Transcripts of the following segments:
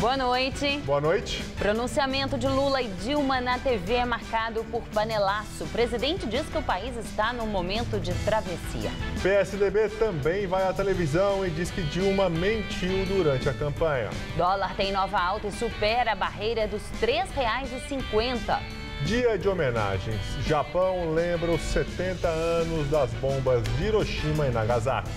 Boa noite. Boa noite. Pronunciamento de Lula e Dilma na TV é marcado por panelaço. O presidente diz que o país está num momento de travessia. PSDB também vai à televisão e diz que Dilma mentiu durante a campanha. Dólar tem nova alta e supera a barreira dos R$ 3,50. Dia de homenagens. Japão lembra os 70 anos das bombas de Hiroshima e Nagasaki.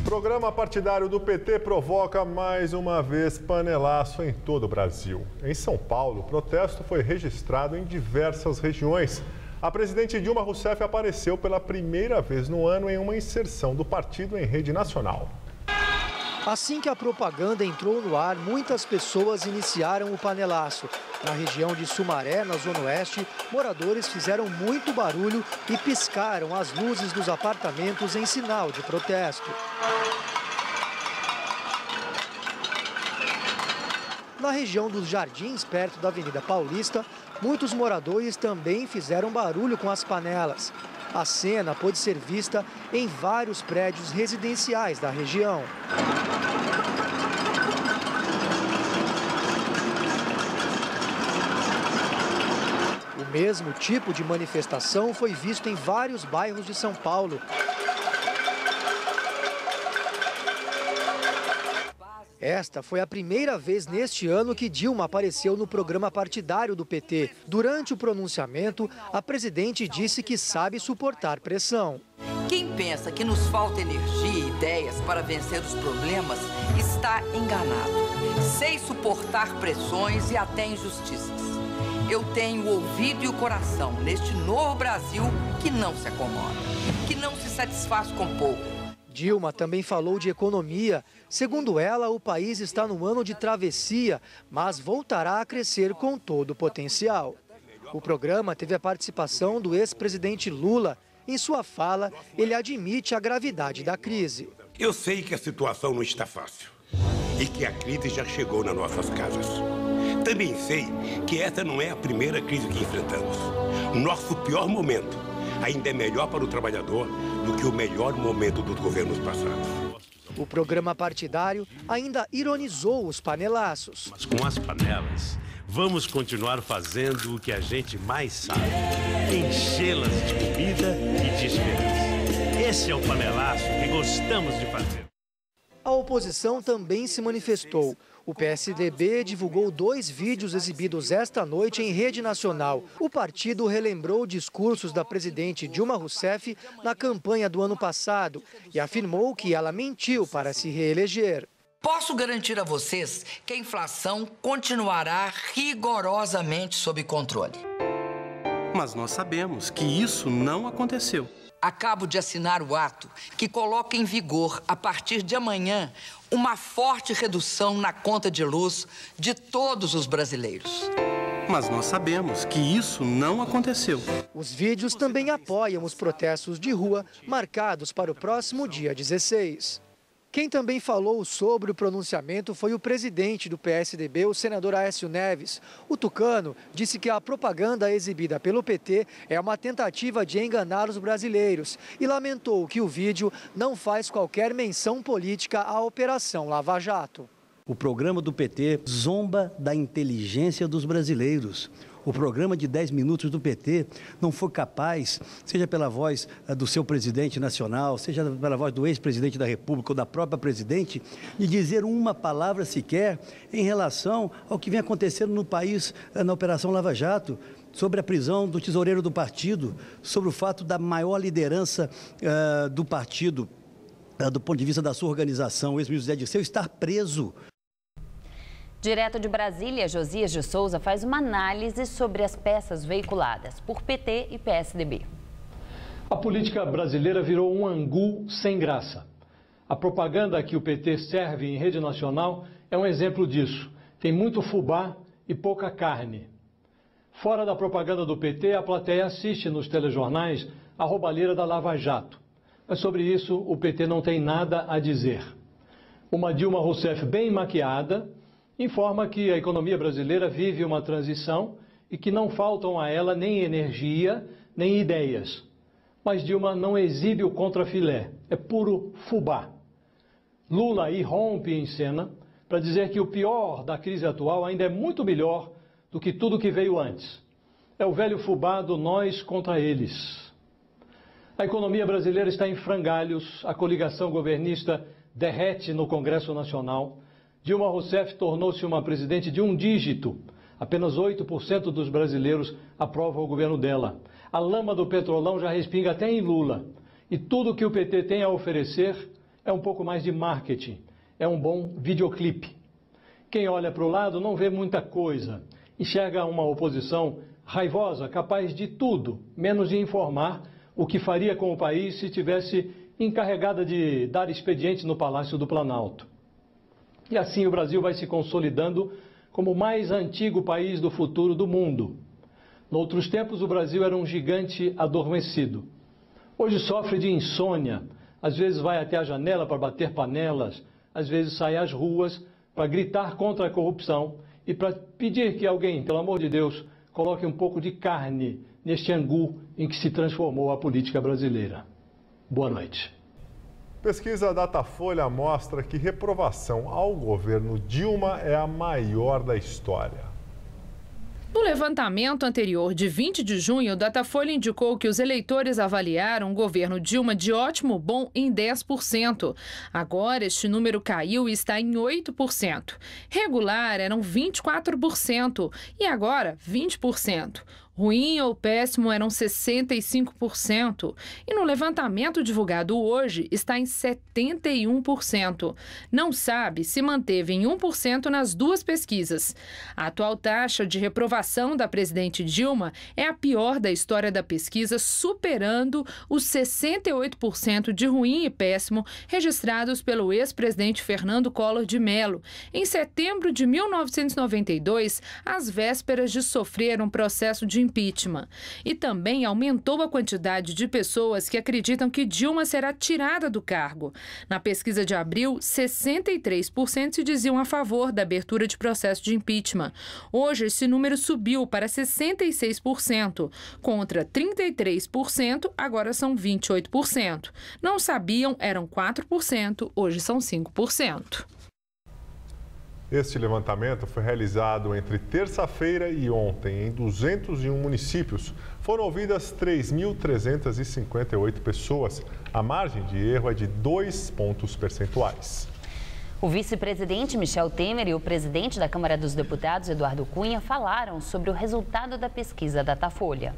O programa partidário do PT provoca mais uma vez panelaço em todo o Brasil. Em São Paulo, o protesto foi registrado em diversas regiões. A presidente Dilma Rousseff apareceu pela primeira vez no ano em uma inserção do partido em rede nacional. Assim que a propaganda entrou no ar, muitas pessoas iniciaram o panelaço. Na região de Sumaré, na Zona Oeste, moradores fizeram muito barulho e piscaram as luzes dos apartamentos em sinal de protesto. Na região dos Jardins, perto da Avenida Paulista, muitos moradores também fizeram barulho com as panelas. A cena pôde ser vista em vários prédios residenciais da região. O mesmo tipo de manifestação foi visto em vários bairros de São Paulo. Esta foi a primeira vez neste ano que Dilma apareceu no programa partidário do PT. Durante o pronunciamento, a presidente disse que sabe suportar pressão. Quem pensa que nos falta energia e ideias para vencer os problemas está enganado. Sei suportar pressões e até injustiças. Eu tenho o ouvido e o coração neste novo Brasil que não se acomoda, que não se satisfaz com pouco. Dilma também falou de economia. Segundo ela, o país está num ano de travessia, mas voltará a crescer com todo o potencial. O programa teve a participação do ex-presidente Lula. Em sua fala, ele admite a gravidade da crise. Eu sei que a situação não está fácil e que a crise já chegou nas nossas casas. Também sei que essa não é a primeira crise que enfrentamos. O nosso pior momento ainda é melhor para o trabalhador do que o melhor momento dos governos passados. O programa partidário ainda ironizou os panelaços. Mas com as panelas, vamos continuar fazendo o que a gente mais sabe: enchê-las de comida e de esperança. Esse é o panelaço que gostamos de fazer. A oposição também se manifestou. O PSDB divulgou 2 vídeos exibidos esta noite em rede nacional. O partido relembrou discursos da presidente Dilma Rousseff na campanha do ano passado e afirmou que ela mentiu para se reeleger. Posso garantir a vocês que a inflação continuará rigorosamente sob controle. Mas nós sabemos que isso não aconteceu. Acabo de assinar o ato que coloca em vigor, a partir de amanhã, uma forte redução na conta de luz de todos os brasileiros. Mas nós sabemos que isso não aconteceu. Os vídeos também apoiam os protestos de rua marcados para o próximo dia 16. Quem também falou sobre o pronunciamento foi o presidente do PSDB, o senador Aécio Neves. O tucano disse que a propaganda exibida pelo PT é uma tentativa de enganar os brasileiros e lamentou que o vídeo não faz qualquer menção política à Operação Lava Jato. O programa do PT zomba da inteligência dos brasileiros. O programa de 10 minutos do PT não foi capaz, seja pela voz do seu presidente nacional, seja pela voz do ex-presidente da República ou da própria presidente, de dizer uma palavra sequer em relação ao que vem acontecendo no país na Operação Lava Jato, sobre a prisão do tesoureiro do partido, sobre o fato da maior liderança do partido, do ponto de vista da sua organização, o ex-ministro Zé Dirceu, estar preso. Direto de Brasília, Josias de Souza faz uma análise sobre as peças veiculadas por PT e PSDB. A política brasileira virou um angu sem graça. A propaganda que o PT serve em rede nacional é um exemplo disso. Tem muito fubá e pouca carne. Fora da propaganda do PT, a plateia assiste nos telejornais a roubalheira da Lava Jato. Mas sobre isso o PT não tem nada a dizer. Uma Dilma Rousseff bem maquiada informa que a economia brasileira vive uma transição e que não faltam a ela nem energia, nem ideias. Mas Dilma não exibe o contrafilé, é puro fubá. Lula aí rompe em cena para dizer que o pior da crise atual ainda é muito melhor do que tudo que veio antes. É o velho fubá do nós contra eles. A economia brasileira está em frangalhos, a coligação governista derrete no Congresso Nacional. Dilma Rousseff tornou-se uma presidente de um dígito. Apenas 8% dos brasileiros aprovam o governo dela. A lama do petrolão já respinga até em Lula. E tudo que o PT tem a oferecer é um pouco mais de marketing. É um bom videoclipe. Quem olha para o lado não vê muita coisa. Enxerga uma oposição raivosa, capaz de tudo, menos de informar o que faria com o país se tivesse encarregada de dar expediente no Palácio do Planalto. E assim o Brasil vai se consolidando como o mais antigo país do futuro do mundo. Noutros tempos, o Brasil era um gigante adormecido. Hoje sofre de insônia, às vezes vai até a janela para bater panelas, às vezes sai às ruas para gritar contra a corrupção e para pedir que alguém, pelo amor de Deus, coloque um pouco de carne neste angu em que se transformou a política brasileira. Boa noite. Pesquisa Datafolha mostra que reprovação ao governo Dilma é a maior da história. No levantamento anterior de 20 de junho, o Datafolha indicou que os eleitores avaliaram o governo Dilma de ótimo bom em 10%. Agora, este número caiu e está em 8%. Regular eram 24% e agora 20%. Ruim ou péssimo eram 65%. E no levantamento divulgado hoje está em 71%. Não sabe se manteve em 1% nas duas pesquisas. A atual taxa de reprovação da presidente Dilma é a pior da história da pesquisa, superando os 68% de ruim e péssimo registrados pelo ex-presidente Fernando Collor de Mello. Em setembro de 1992, às vésperas de sofrer um processo de impeachment. E também aumentou a quantidade de pessoas que acreditam que Dilma será tirada do cargo. Na pesquisa de abril, 63% se diziam a favor da abertura de processo de impeachment. Hoje, esse número subiu para 66%. Contra 33%, agora são 28%. Não sabiam, eram 4%, hoje são 5%. Este levantamento foi realizado entre terça-feira e ontem, em 201 municípios. Foram ouvidas 3.358 pessoas. A margem de erro é de 2 pontos percentuais. O vice-presidente Michel Temer e o presidente da Câmara dos Deputados, Eduardo Cunha, falaram sobre o resultado da pesquisa Datafolha.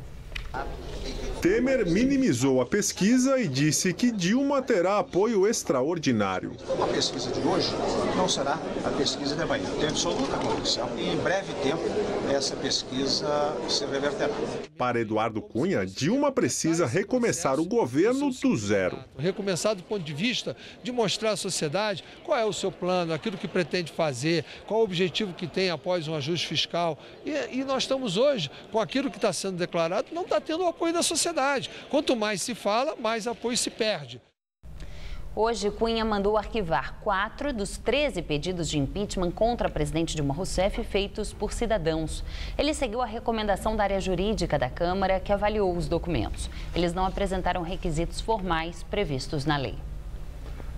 Temer minimizou a pesquisa e disse que Dilma terá apoio extraordinário. A pesquisa de hoje não será a pesquisa de amanhã. Tenho absoluta convicção e em breve tempo essa pesquisa se reverterá. Para Eduardo Cunha, Dilma precisa recomeçar o governo do zero. Recomeçar do ponto de vista de mostrar à sociedade qual é o seu plano, aquilo que pretende fazer, qual o objetivo que tem após um ajuste fiscal. E nós estamos hoje com aquilo que está sendo declarado, não está tendo o apoio da sociedade. Quanto mais se fala, mais apoio se perde. Hoje, Cunha mandou arquivar 4 dos 13 pedidos de impeachment contra a presidente Dilma Rousseff feitos por cidadãos. Ele seguiu a recomendação da área jurídica da Câmara, que avaliou os documentos. Eles não apresentaram requisitos formais previstos na lei.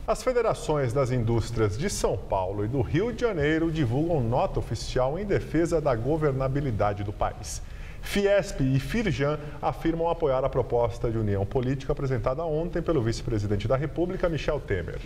As federações das indústrias de São Paulo e do Rio de Janeiro divulgam nota oficial em defesa da governabilidade do país. Fiesp e Firjan afirmam apoiar a proposta de união política apresentada ontem pelo vice-presidente da República, Michel Temer.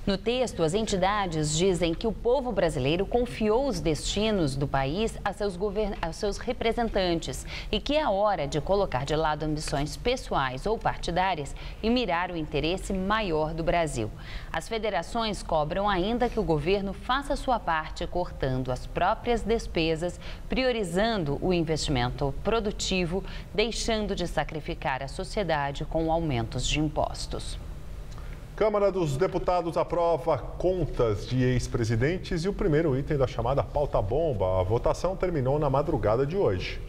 No texto, as entidades dizem que o povo brasileiro confiou os destinos do país a seus representantes e que é hora de colocar de lado ambições pessoais ou partidárias e mirar o interesse maior do Brasil. As federações cobram ainda que o governo faça sua parte cortando as próprias despesas, priorizando o investimento produtivo, deixando de sacrificar a sociedade com aumentos de impostos. Câmara dos Deputados aprova contas de ex-presidentes e o primeiro item da chamada pauta-bomba. A votação terminou na madrugada de hoje.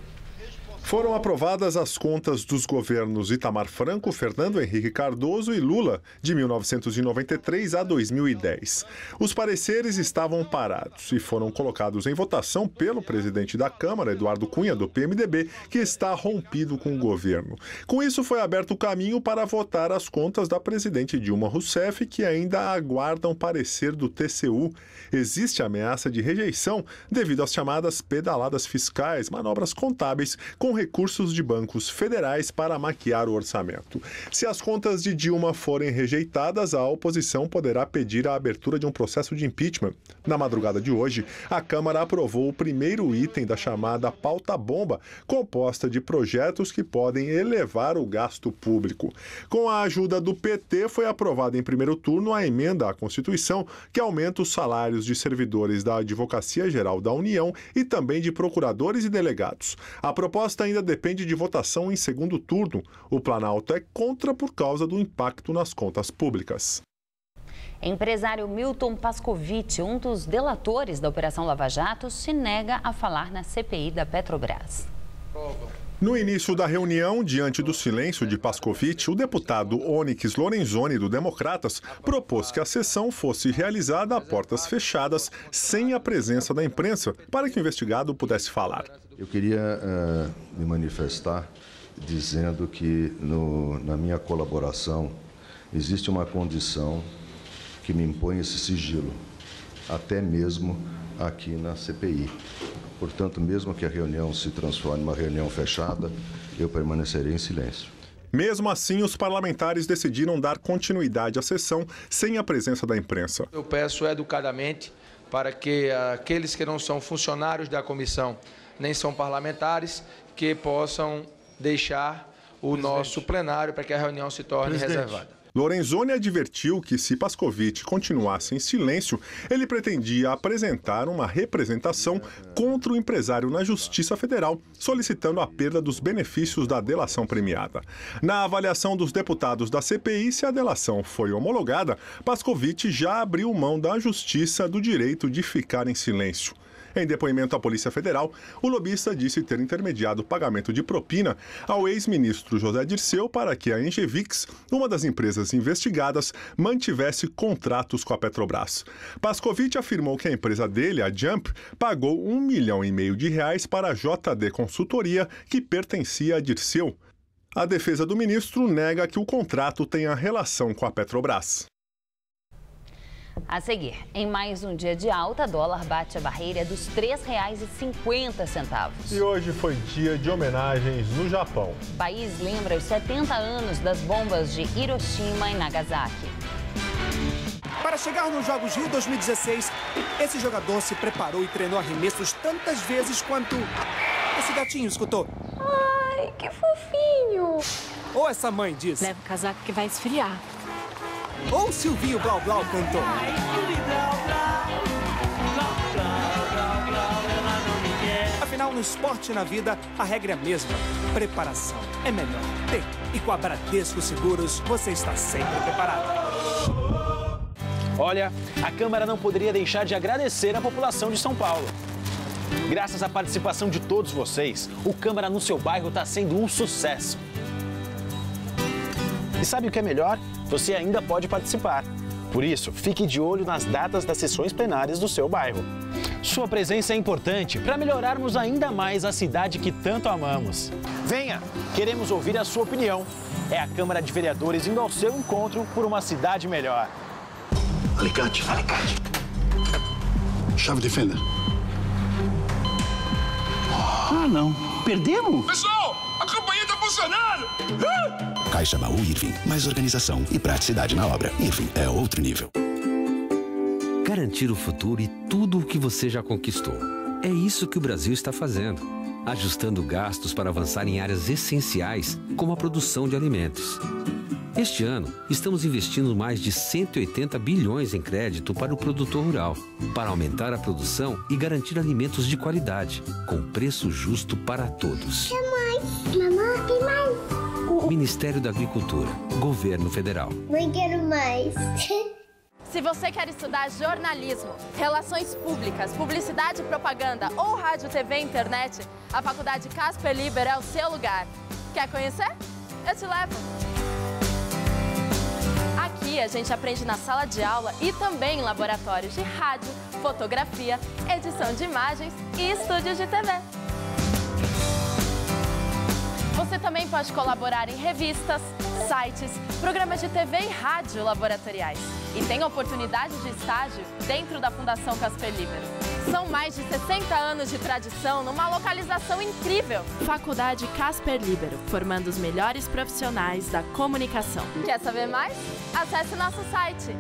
Foram aprovadas as contas dos governos Itamar Franco, Fernando Henrique Cardoso e Lula, de 1993 a 2010. Os pareceres estavam parados e foram colocados em votação pelo presidente da Câmara, Eduardo Cunha, do PMDB, que está rompido com o governo. Com isso, foi aberto o caminho para votar as contas da presidente Dilma Rousseff, que ainda aguardam parecer do TCU. Existe ameaça de rejeição devido às chamadas pedaladas fiscais, manobras contábeis com recursos de bancos federais para maquiar o orçamento. Se as contas de Dilma forem rejeitadas, a oposição poderá pedir a abertura de um processo de impeachment. Na madrugada de hoje, a Câmara aprovou o primeiro item da chamada pauta-bomba, composta de projetos que podem elevar o gasto público. Com a ajuda do PT, foi aprovada em primeiro turno a emenda à Constituição que aumenta os salários de servidores da Advocacia Geral da União e também de procuradores e delegados. A proposta ainda depende de votação em segundo turno. O Planalto é contra por causa do impacto nas contas públicas. Empresário Milton Pascovitch, um dos delatores da Operação Lava Jato, se nega a falar na CPI da Petrobras. No início da reunião, diante do silêncio de Pascovitch, o deputado Onyx Lorenzoni, do Democratas, propôs que a sessão fosse realizada a portas fechadas, sem a presença da imprensa, para que o investigado pudesse falar. Eu queria me manifestar dizendo que na minha colaboração existe uma condição que me impõe esse sigilo, até mesmo aqui na CPI. Portanto, mesmo que a reunião se transforme em uma reunião fechada, eu permanecerei em silêncio. Mesmo assim, os parlamentares decidiram dar continuidade à sessão sem a presença da imprensa. Eu peço educadamente para que aqueles que não são funcionários da comissão, nem são parlamentares, que possam deixar o nosso plenário para que a reunião se torne reservada. Lorenzoni advertiu que, se Pascovitch continuasse em silêncio, ele pretendia apresentar uma representação contra o empresário na Justiça Federal, solicitando a perda dos benefícios da delação premiada. Na avaliação dos deputados da CPI, se a delação foi homologada, Pascovitch já abriu mão da Justiça do direito de ficar em silêncio. Em depoimento à Polícia Federal, o lobista disse ter intermediado o pagamento de propina ao ex-ministro José Dirceu para que a Engevix, uma das empresas investigadas, mantivesse contratos com a Petrobras. Pascovitch afirmou que a empresa dele, a Jump, pagou R$ 1,5 milhão para a JD Consultoria, que pertencia a Dirceu. A defesa do ministro nega que o contrato tenha relação com a Petrobras. A seguir, em mais um dia de alta, dólar bate a barreira dos R$ 3,50. E hoje foi dia de homenagens no Japão. O país lembra os 70 anos das bombas de Hiroshima e Nagasaki. Para chegar nos Jogos Rio 2016, esse jogador se preparou e treinou arremessos tantas vezes quanto esse gatinho escutou. Ai, que fofinho! Ou essa mãe disse. Leva o casaco que vai esfriar. Ou Silvinho Blau Blau cantou. Afinal, no esporte e na vida, a regra é a mesma. Preparação é melhor ter. E com a Bradesco Seguros, você está sempre preparado. Olha, a Câmara não poderia deixar de agradecer a população de São Paulo. Graças à participação de todos vocês, o Câmara no seu bairro está sendo um sucesso. E sabe o que é melhor? Você ainda pode participar. Por isso, fique de olho nas datas das sessões plenárias do seu bairro. Sua presença é importante para melhorarmos ainda mais a cidade que tanto amamos. Venha, queremos ouvir a sua opinião. É a Câmara de Vereadores indo ao seu encontro por uma cidade melhor. Alicate. Chave de fenda. Ah, não. Perdemos? Pessoal, a campanha está funcionando! Caixa Baú Irving, mais organização e praticidade na obra. Irving é outro nível. Garantir o futuro e tudo o que você já conquistou. É isso que o Brasil está fazendo, ajustando gastos para avançar em áreas essenciais, como a produção de alimentos. Este ano, estamos investindo mais de 180 bilhões em crédito para o produtor rural, para aumentar a produção e garantir alimentos de qualidade, com preço justo para todos. Tem mais, mamãe, tem mais. Ministério da Agricultura, Governo Federal. Não quero mais. Se você quer estudar jornalismo, relações públicas, publicidade e propaganda ou rádio, TV e internet, a Faculdade Casper Liber é o seu lugar. Quer conhecer? Eu te levo! Aqui a gente aprende na sala de aula e também em laboratórios de rádio, fotografia, edição de imagens e estúdios de TV. Você também pode colaborar em revistas, sites, programas de TV e rádio laboratoriais. E tem oportunidade de estágio dentro da Fundação Casper Liber. São mais de 60 anos de tradição numa localização incrível. Faculdade Casper Libero, formando os melhores profissionais da comunicação. Quer saber mais? Acesse nosso site.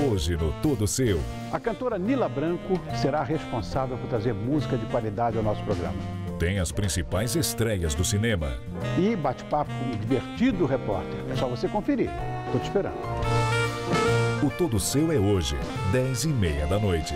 Hoje no Tudo Seu. A cantora Nila Branco será responsável por trazer música de qualidade ao nosso programa. Tem as principais estreias do cinema. E bate-papo com um divertido repórter. É só você conferir. Tô te esperando. O Tudo Seu é hoje, 10h30 da noite.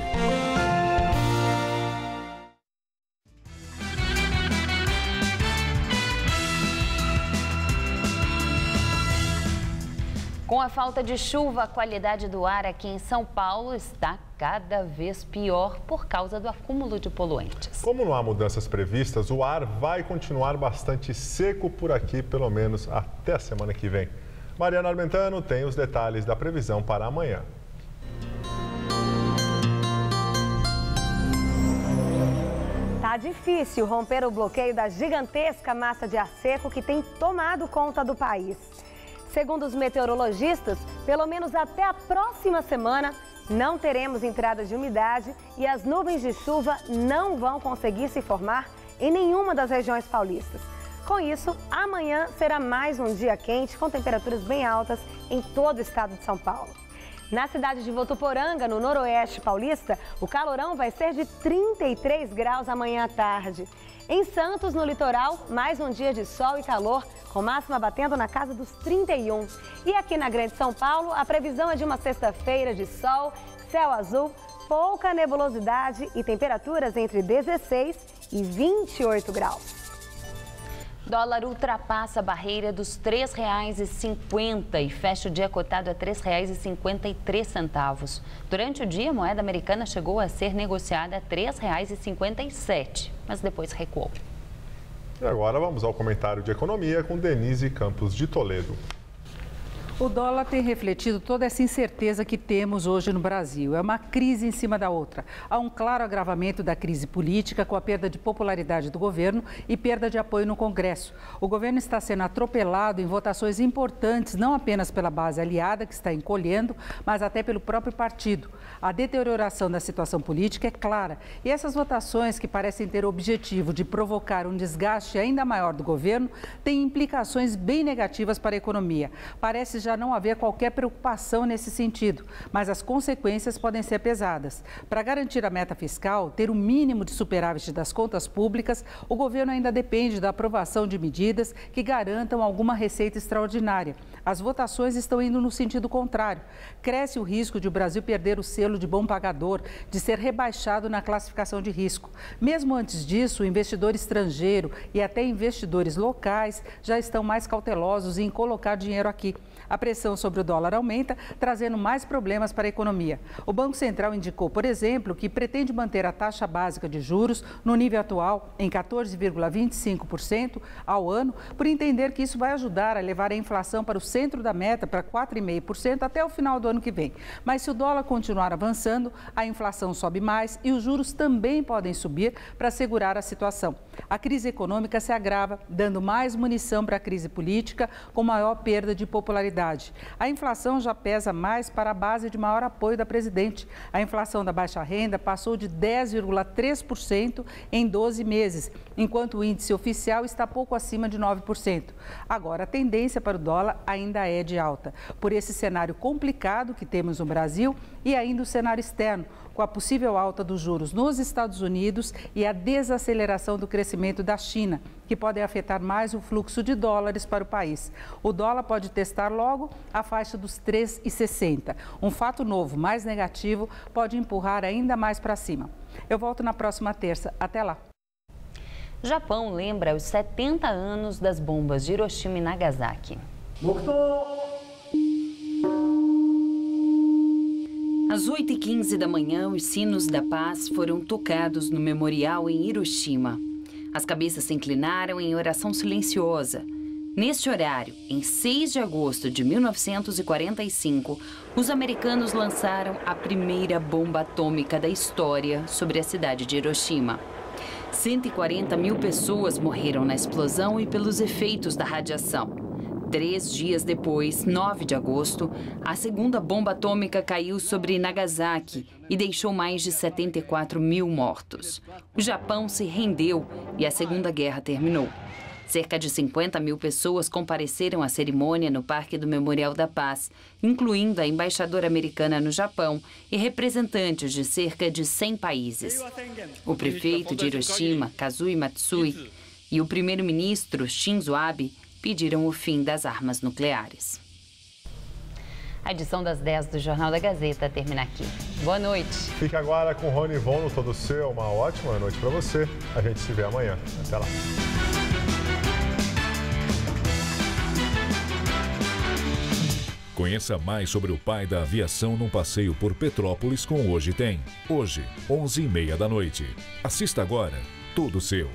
Com a falta de chuva, a qualidade do ar aqui em São Paulo está cada vez pior por causa do acúmulo de poluentes. Como não há mudanças previstas, o ar vai continuar bastante seco por aqui, pelo menos até a semana que vem. Mariana Armentano tem os detalhes da previsão para amanhã. Tá difícil romper o bloqueio da gigantesca massa de ar seco que tem tomado conta do país. Segundo os meteorologistas, pelo menos até a próxima semana, não teremos entrada de umidade e as nuvens de chuva não vão conseguir se formar em nenhuma das regiões paulistas. Com isso, amanhã será mais um dia quente, com temperaturas bem altas em todo o estado de São Paulo. Na cidade de Votuporanga, no noroeste paulista, o calorão vai ser de 33 graus amanhã à tarde. Em Santos, no litoral, mais um dia de sol e calor, com máxima batendo na casa dos 31. E aqui na Grande São Paulo, a previsão é de uma sexta-feira de sol, céu azul, pouca nebulosidade e temperaturas entre 16 e 28 graus. Dólar ultrapassa a barreira dos R$ 3,50 e fecha o dia cotado a R$ 3,53. Durante o dia, a moeda americana chegou a ser negociada a R$ 3,57, mas depois recuou. E agora vamos ao comentário de economia com Denise Campos de Toledo. O dólar tem refletido toda essa incerteza que temos hoje no Brasil. É uma crise em cima da outra. Há um claro agravamento da crise política com a perda de popularidade do governo e perda de apoio no Congresso. O governo está sendo atropelado em votações importantes, não apenas pela base aliada, que está encolhendo, mas até pelo próprio partido. A deterioração da situação política é clara. E essas votações, que parecem ter o objetivo de provocar um desgaste ainda maior do governo, têm implicações bem negativas para a economia. Parece já não haver qualquer preocupação nesse sentido, mas as consequências podem ser pesadas. Para garantir a meta fiscal, ter o mínimo de superávit das contas públicas, o governo ainda depende da aprovação de medidas que garantam alguma receita extraordinária. As votações estão indo no sentido contrário. Cresce o risco de o Brasil perder o selo de bom pagador, de ser rebaixado na classificação de risco. Mesmo antes disso, o investidor estrangeiro e até investidores locais já estão mais cautelosos em colocar dinheiro aqui. A pressão sobre o dólar aumenta, trazendo mais problemas para a economia. O Banco Central indicou, por exemplo, que pretende manter a taxa básica de juros no nível atual, em 14,25% ao ano, por entender que isso vai ajudar a levar a inflação para o centro da meta, para 4,5% até o final do ano que vem. Mas se o dólar continuar avançando, a inflação sobe mais e os juros também podem subir para segurar a situação. A crise econômica se agrava, dando mais munição para a crise política, com maior perda de popularidade. A inflação já pesa mais para a base de maior apoio da presidente. A inflação da baixa renda passou de 10,3% em 12 meses, enquanto o índice oficial está pouco acima de 9%. Agora, a tendência para o dólar ainda é de alta. Por esse cenário complicado que temos no Brasil e ainda o cenário externo, com a possível alta dos juros nos Estados Unidos e a desaceleração do crescimento da China, que podem afetar mais o fluxo de dólares para o país. O dólar pode testar logo a faixa dos 3,60. Um fato novo, mais negativo, pode empurrar ainda mais para cima. Eu volto na próxima terça. Até lá. Japão lembra os 70 anos das bombas de Hiroshima e Nagasaki. Às 8h15 da manhã, os sinos da paz foram tocados no memorial em Hiroshima. As cabeças se inclinaram em oração silenciosa. Neste horário, em 6 de agosto de 1945, os americanos lançaram a primeira bomba atômica da história sobre a cidade de Hiroshima. 140 mil pessoas morreram na explosão e pelos efeitos da radiação. 3 dias depois, 9 de agosto, a segunda bomba atômica caiu sobre Nagasaki e deixou mais de 74 mil mortos. O Japão se rendeu e a Segunda Guerra terminou. Cerca de 50 mil pessoas compareceram à cerimônia no Parque do Memorial da Paz, incluindo a embaixadora americana no Japão e representantes de cerca de 100 países. O prefeito de Hiroshima, Kazui Matsui, e o primeiro-ministro Shinzo Abe pediram o fim das armas nucleares. A edição das 10 do Jornal da Gazeta termina aqui. Boa noite. Fique agora com Rony Von no Todo Seu. Uma ótima noite para você. A gente se vê amanhã. Até lá. Conheça mais sobre o pai da aviação num passeio por Petrópolis com Hoje Tem. Hoje, 11h30 da noite. Assista agora, Todo Seu.